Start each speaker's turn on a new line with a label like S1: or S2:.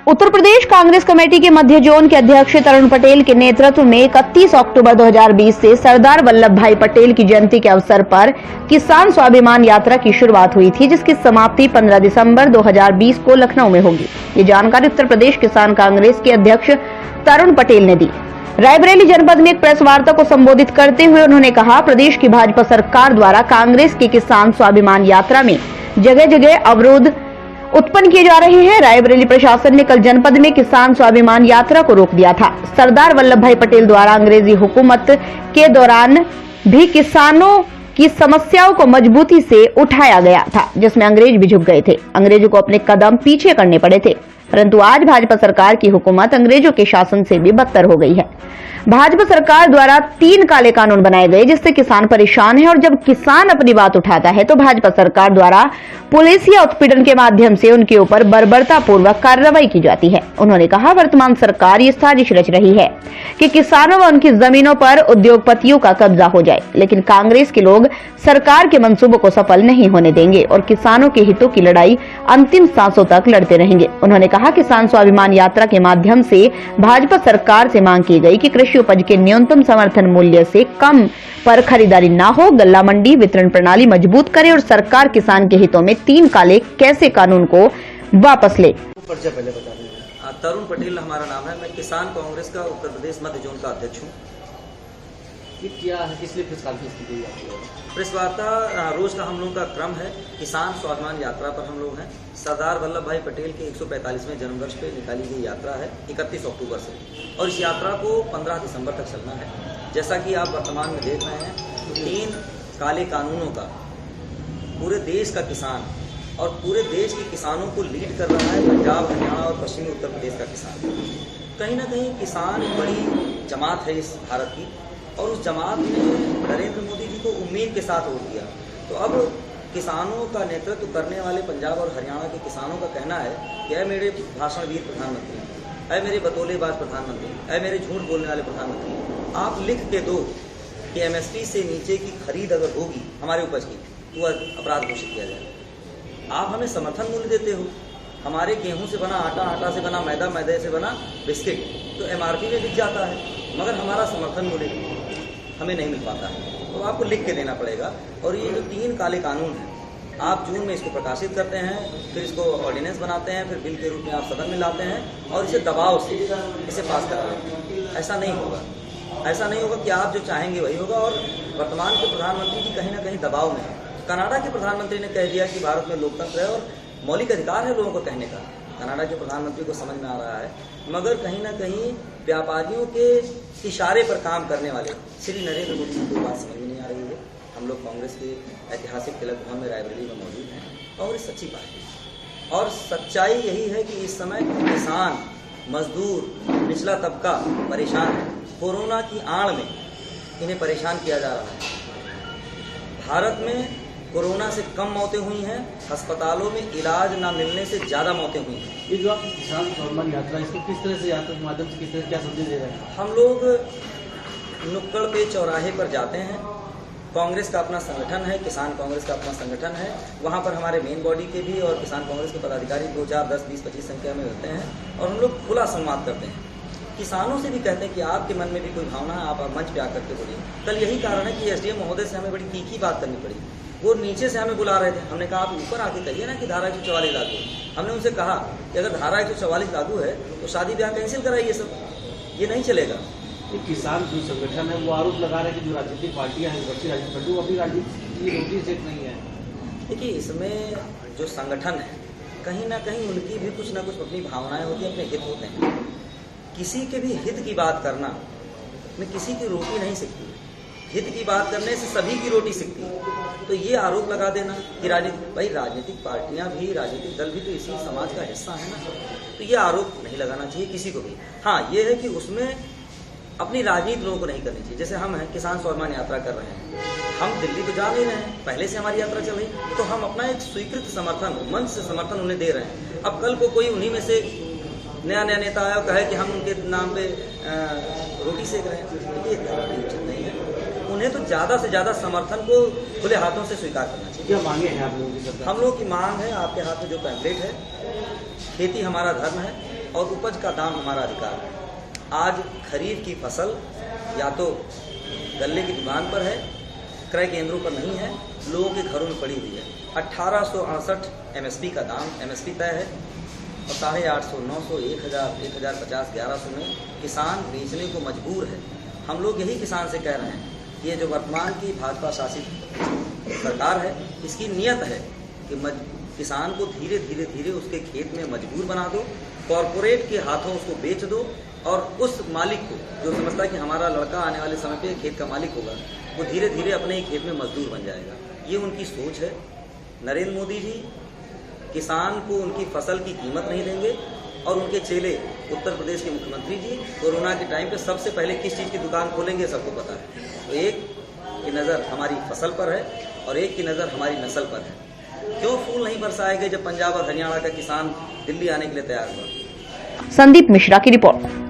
S1: Uttar Pradesh Congress committee के मध्य zone के अध्यक्ष तरुण पटेल के नेतृत्व में 31 अक्टूबर 2020 से सरदार वल्लभ भाई पटेल की जयंती के अवसर पर किसान स्वाभिमान यात्रा की शुरुआत हुई थी, जिसकी समाप्ति 15 दिसंबर 2020 को लखनऊ में होगी। ये जानकारी उत्तर प्रदेश किसान कांग्रेस के अध्यक्ष तरुण पटेल ने दी। रायबरेली जनपद में एक प्रेस वार्ता को संबोधित करते हुए उन्होंने कहा, प्रदेश की भाजपा सरकार द्वारा कांग्रेस की किसान स्वाभिमान यात्रा में जगह जगह अवरोध उत्पन्न किए जा रहे हैं। रायबरेली प्रशासन ने कल जनपद में किसान स्वाभिमान यात्रा को रोक दिया था। सरदार वल्लभ भाई पटेल द्वारा अंग्रेजी हुकूमत के दौरान भी किसानों की समस्याओं को मजबूती से उठाया गया था, जिसमें अंग्रेज भी झुक गए थे। अंग्रेजों को अपने कदम पीछे करने पड़े थे, परंतु आज भाजपा सरकार की हुकूमत अंग्रेजों के शासन से भी बदतर हो गई है। भाजपा सरकार द्वारा 3 काले कानून बनाए गए, जिससे किसान परेशान है, और जब किसान अपनी बात उठाता है तो भाजपा सरकार द्वारा पुलिस या उत्पीड़न के माध्यम से उनके ऊपर बर्बरतापूर्वक कार्रवाई की जाती है। उन्होंने कहा, वर्तमान सरकार ये साजिश रच रही है कि किसानों व उनकी जमीनों पर उद्योगपतियों का कब्जा हो जाए, लेकिन कांग्रेस के लोग सरकार के मंसूबों को सफल नहीं होने देंगे और किसानों के हितों की लड़ाई अंतिम सांसों तक लड़ते रहेंगे। उन्होंने कहा, किसान स्वाभिमान यात्रा के माध्यम से भाजपा सरकार से मांग की गई कि कृषि उपज के न्यूनतम समर्थन मूल्य से कम पर खरीदारी न हो, गल्ला मंडी वितरण प्रणाली मजबूत करे और सरकार किसान के हितों में 3 काले कैसे कानून को वापस ले।
S2: तरुण पटेल हमारा नाम है। मैं किसान कांग्रेस का उत्तर प्रदेश मध्य जोन का अध्यक्ष हूँ।
S3: क्या है, किस लिए प्रेस कॉन्फ्रेंस की गई है?
S2: प्रेस वार्ता रोज का हम लोगों का क्रम है। किसान स्वाभिमान यात्रा पर हम लोग हैं। सरदार वल्लभ भाई पटेल के 145वें जन्मवर्ष पे निकाली गई यात्रा है 31 अक्टूबर से, और इस यात्रा को 15 दिसंबर तक चलना है। जैसा कि आप वर्तमान में देख रहे हैं, तो 3 काले कानूनों का पूरे देश का किसान और पूरे देश के किसानों को लीड कर रहा है पंजाब, हरियाणा और पश्चिमी उत्तर प्रदेश का किसान। कहीं ना कहीं किसान बड़ी जमात है इस भारत की, और उस जमात ने नरेंद्र मोदी जी को उम्मीद के साथ वोट दिया। तो अब किसानों का नेतृत्व करने वाले पंजाब और हरियाणा के किसानों का कहना है कि ऐ मेरे भाषणवीर प्रधानमंत्री, ऐ मेरे बतौलेबाज प्रधानमंत्री, ऐ मेरे झूठ बोलने वाले प्रधानमंत्री, आप लिख के दो कि एमएसपी से नीचे की खरीद अगर होगी हमारे उपज की तो अपराध घोषित किया जाए। आप हमें समर्थन मूल्य देते हो, हमारे गेहूं से बना आटा, आटा से बना मैदा, मैदे से बना बिस्किट तो एमआरपी में बिक जाता है, मगर हमारा समर्थन मूल्य हमें नहीं मिल पाता है। तो आपको लिख के देना पड़ेगा। और ये जो 3 काले कानून हैं, आप जून में इसको प्रकाशित करते हैं, फिर इसको ऑर्डिनेंस बनाते हैं, फिर बिल के रूप में आप सदन में लाते हैं और इसे दबाव से इसे पास कराते हैं। ऐसा नहीं होगा, ऐसा नहीं होगा कि आप जो चाहेंगे वही होगा। और वर्तमान के प्रधानमंत्री जी कहीं ना कहीं दबाव में है। कनाडा के प्रधानमंत्री ने कह दिया कि भारत में लोकतंत्र है और मौलिक अधिकार है लोगों को कहने का। कनाडा के प्रधानमंत्री को समझ में आ रहा है, मगर कहीं ना कहीं व्यापारियों के इशारे पर काम करने वाले श्री नरेंद्र मोदी जी को बात समझ में नहीं आ रही है। हम लोग कांग्रेस के ऐतिहासिक तिलक भवन में रायबरेली में मौजूद हैं। कांग्रेस सच्ची पार्टी है और सच्चाई यही है कि इस समय किसान, मजदूर, निचला तबका परेशान है। कोरोना की आड़ में इन्हें परेशान किया जा रहा है। भारत में कोरोना से कम मौतें हुई हैं, अस्पतालों में इलाज ना मिलने से ज़्यादा मौतें हुई हैं।
S3: ये जो आप किसान स्वाभिमान यात्रा, इसको किस तरह से यात्रा के माध्यम से किस तरह क्या संदेश दे रहे हैं?
S2: हम लोग नुक्कड़ पे चौराहे पर जाते हैं। कांग्रेस का अपना संगठन है, किसान कांग्रेस का अपना संगठन है। वहाँ पर हमारे मेन बॉडी के भी और किसान कांग्रेस के पदाधिकारी 2, 4, 10, 20, 25 संख्या में होते हैं और हम लोग खुला संवाद करते हैं। किसानों से भी कहते हैं कि आपके मन में भी कोई भावना है, आप मंच पे आकर के बोलिए। कल यही कारण है कि एसडीएम महोदय से हमें बड़ी तीखी बात करनी पड़ी। वो नीचे से हमें बुला रहे थे। हमने कहा आप ऊपर आके कहिए ना कि धारा 144 लागू। हमने उनसे कहा कि अगर धारा 144 लागू है तो शादी ब्याह कैंसिल कराइए, सब ये नहीं चलेगा।
S3: किसान जो संगठन है वो आरोप लगा रहे हैं कि जो राजनीतिक पार्टियां हैं, बच्ची राजनीतिक पार्टी, वो अभी राजनीति की रोटी सेक नहीं है।
S2: देखिए, इसमें जो संगठन है कहीं ना कहीं उनकी भी कुछ ना कुछ अपनी भावनाएं होती हैं, अपने हित होते हैं। किसी के भी हित की बात करना में किसी की रोटी नहीं सिकती। हित की बात करने से सभी की रोटी सिकती है। तो ये आरोप लगा देना कि राजनीतिक पार्टियां भी, राजनीतिक दल भी तो इसी समाज का हिस्सा है ना, तो ये आरोप नहीं लगाना चाहिए किसी को भी। हाँ, ये है कि उसमें अपनी राजनीति लोगों को नहीं करनी चाहिए। जैसे हम हैं, किसान स्वाभिमान यात्रा कर रहे हैं, हम दिल्ली तो जा नहीं रहे हैं, पहले से हमारी यात्रा चल रही, तो हम अपना एक स्वीकृत समर्थन, मंच से समर्थन उन्हें दे रहे हैं। अब कल को कोई उन्हीं में से नया नेता आया और कहे कि हम उनके नाम पे रोटी सेक रहे हैं, ये उचित नहीं है। उन्हें तो ज़्यादा से ज़्यादा समर्थन को खुले हाथों से स्वीकार करना चाहिए।
S3: क्या मांगे हैं आप लोगों की?
S2: हम लोगों की मांग है, आपके हाथ में जो पैम्फलेट है, खेती हमारा धर्म है, और उपज का दाम हमारा अधिकार है। आज खरीफ की फसल या तो गल्ले की दुकान पर है, क्रय केंद्रों पर नहीं है, लोगों के घरों में पड़ी हुई है। 1868 एमएसपी का दाम एमएसपी तय है और 850, 900, 1000, 1050, 1100 में किसान बेचने को मजबूर है। हम लोग यही किसान से कह रहे हैं कि ये जो वर्तमान की भाजपा शासित सरकार है, इसकी नियत है कि किसान को धीरे धीरे उसके खेत में मजबूर बना दो, कॉरपोरेट के हाथों उसको बेच दो और उस मालिक को जो समझता है कि हमारा लड़का आने वाले समय पे खेत का मालिक होगा, वो धीरे धीरे अपने ही खेत में मजदूर बन जाएगा। ये उनकी सोच है। नरेंद्र मोदी जी किसान को उनकी फसल की कीमत नहीं देंगे और उनके चेले उत्तर प्रदेश के मुख्यमंत्री जी कोरोना के टाइम पे सबसे पहले किस चीज़ की दुकान खोलेंगे सबको पता है। तो एक की नज़र हमारी फसल पर है और एक की नज़र हमारी नस्ल पर है। क्यों फूल नहीं बरसाए गए जब पंजाब और हरियाणा का किसान दिल्ली आने के लिए तैयार हुआ?
S1: संदीप मिश्रा की रिपोर्ट।